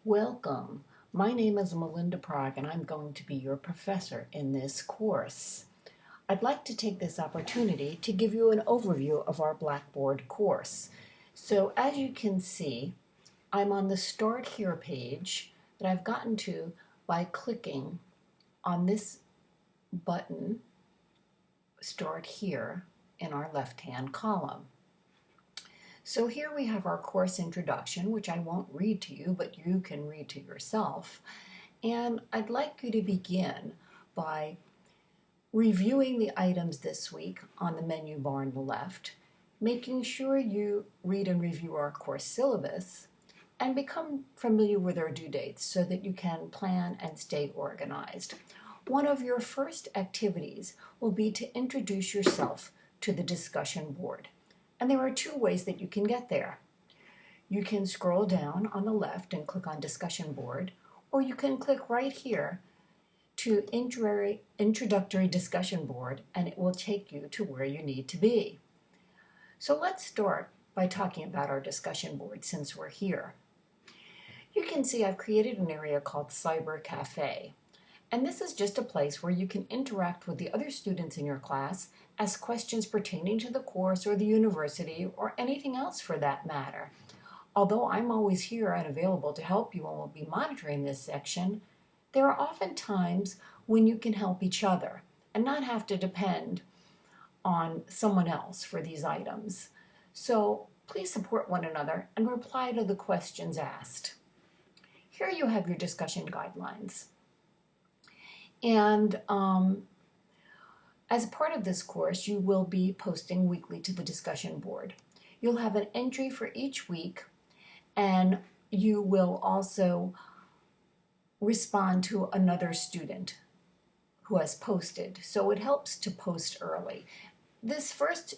Welcome. My name is Melinda Prague and I'm going to be your professor in this course. I'd like to take this opportunity to give you an overview of our Blackboard course. So as you can see, I'm on the Start Here page that I've gotten to by clicking on this button, Start Here, in our left-hand column. So here we have our course introduction, which I won't read to you, but you can read to yourself. And I'd like you to begin by reviewing the items this week on the menu bar on the left, making sure you read and review our course syllabus, and become familiar with our due dates so that you can plan and stay organized. One of your first activities will be to introduce yourself to the discussion board. And there are two ways that you can get there. You can scroll down on the left and click on Discussion Board, or you can click right here to Introductory Discussion Board, and it will take you to where you need to be. So let's start by talking about our discussion board since we're here. You can see I've created an area called Cyber Cafe. And this is just a place where you can interact with the other students in your class, ask questions pertaining to the course or the university or anything else for that matter. Although I'm always here and available to help you and will be monitoring this section, there are often times when you can help each other and not have to depend on someone else for these items. So please support one another and reply to the questions asked. Here you have your discussion guidelines. And as a part of this course, you will be posting weekly to the discussion board. You'll have an entry for each week, and you will also respond to another student who has posted. So it helps to post early. This first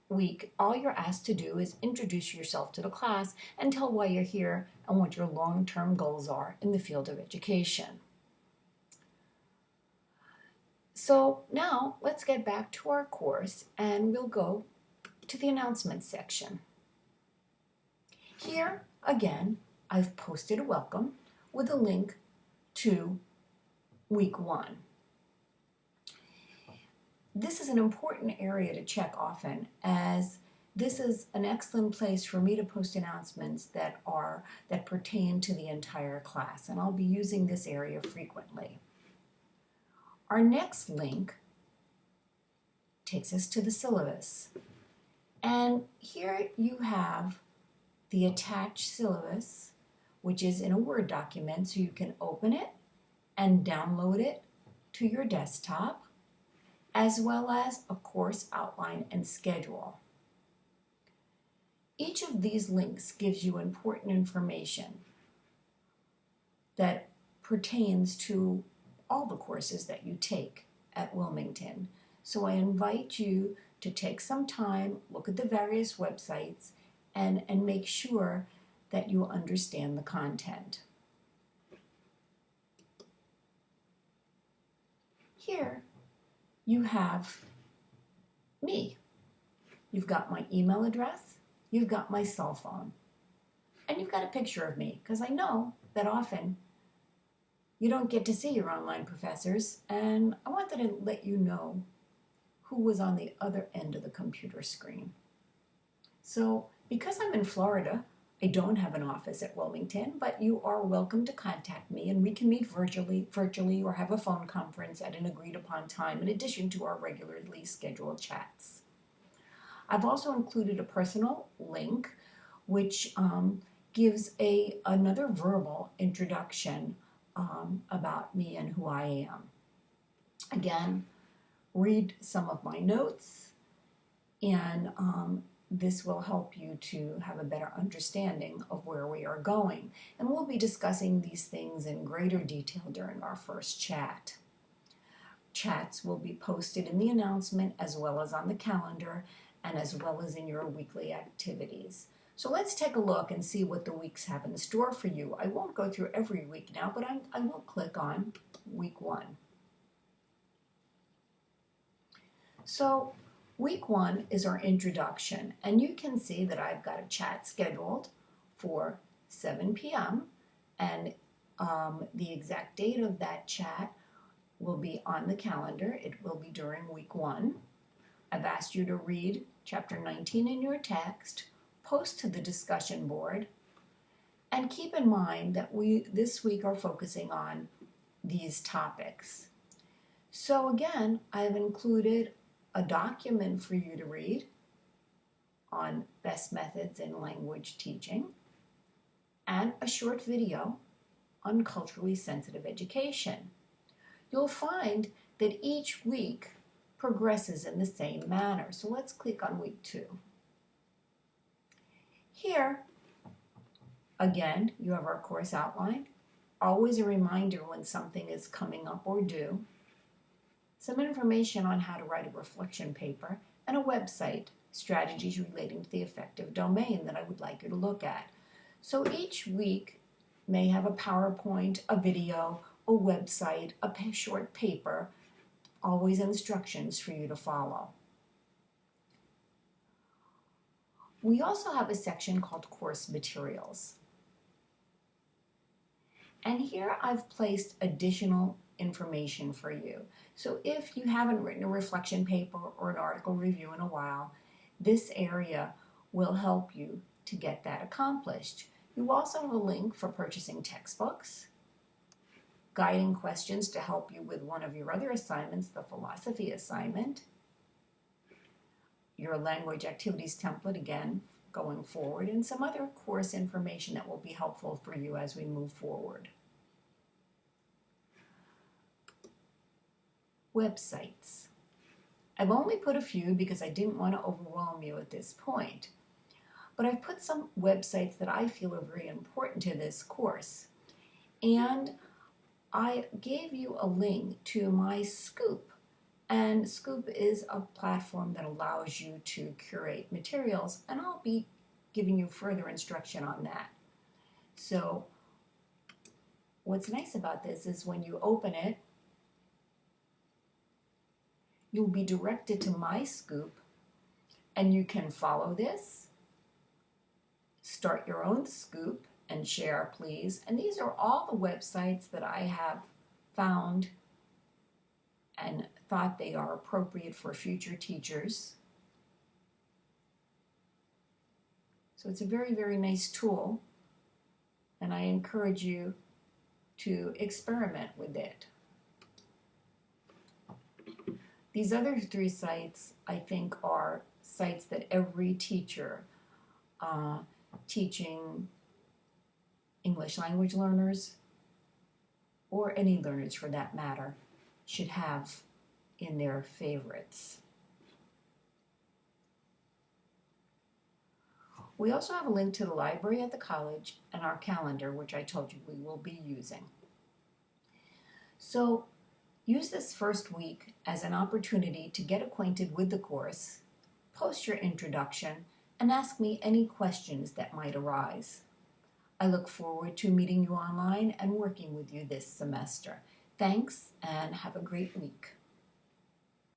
week, all you're asked to do is introduce yourself to the class and tell why you're here and what your long-term goals are in the field of education. So now let's get back to our course and we'll go to the announcements section. Here again, I've posted a welcome with a link to week 1. This is an important area to check often, as this is an excellent place for me to post announcements that pertain to the entire class, and I'll be using this area frequently. Our next link takes us to the syllabus. And here you have the attached syllabus, which is in a Word document, so you can open it and download it to your desktop, as well as a course outline and schedule. Each of these links gives you important information that pertains to all the courses that you take at Wilmington. So I invite you to take some time, look at the various websites, and make sure that you understand the content. Here you have me. You've got my email address, you've got my cell phone, and you've got a picture of me, because I know that often you don't get to see your online professors, and I wanted to let you know who was on the other end of the computer screen. So because I'm in Florida, I don't have an office at Wilmington, but you are welcome to contact me and we can meet virtually or have a phone conference at an agreed upon time in addition to our regularly scheduled chats. I've also included a personal link which gives another verbal introduction about me and who I am. Again, read some of my notes, and this will help you to have a better understanding of where we are going. And we'll be discussing these things in greater detail during our first chat. Chats will be posted in the announcement as well as on the calendar and as well as in your weekly activities. So let's take a look and see what the weeks have in store for you. I won't go through every week now, but I will click on week 1. So week 1 is our introduction, and you can see that I've got a chat scheduled for 7 p.m. And the exact date of that chat will be on the calendar. It will be during week 1. I've asked you to read chapter 19 in your text, post to the discussion board, and keep in mind that we this week are focusing on these topics. So again, I have included a document for you to read on best methods in language teaching and a short video on culturally sensitive education. You'll find that each week progresses in the same manner. So let's click on week 2. Here, again, you have our course outline, always a reminder when something is coming up or due, some information on how to write a reflection paper, and a website, strategies relating to the affective domain that I would like you to look at. So each week may have a PowerPoint, a video, a website, a short paper, always instructions for you to follow. We also have a section called Course Materials. And here I've placed additional information for you. So if you haven't written a reflection paper or an article review in a while, this area will help you to get that accomplished. You also have a link for purchasing textbooks, guiding questions to help you with one of your other assignments, the philosophy assignment, your language activities template, again, going forward, and some other course information that will be helpful for you as we move forward. Websites. I've only put a few because I didn't want to overwhelm you at this point, but I've put some websites that I feel are very important to this course, and I gave you a link to my Scoop, and Scoop is a platform that allows you to curate materials, and I'll be giving you further instruction on that. So what's nice about this is when you open it, you'll be directed to my Scoop, and you can follow this, start your own Scoop, and share, please. And these are all the websites that I have found and thought they are appropriate for future teachers. So it's a very, very nice tool, and I encourage you to experiment with it. These other 3 sites, I think, are sites that every teacher teaching English language learners, or any learners for that matter, should have in their favorites. We also have a link to the library at the college and our calendar, which I told you we will be using. So use this first week as an opportunity to get acquainted with the course, post your introduction, and ask me any questions that might arise. I look forward to meeting you online and working with you this semester. Thanks, and have a great week.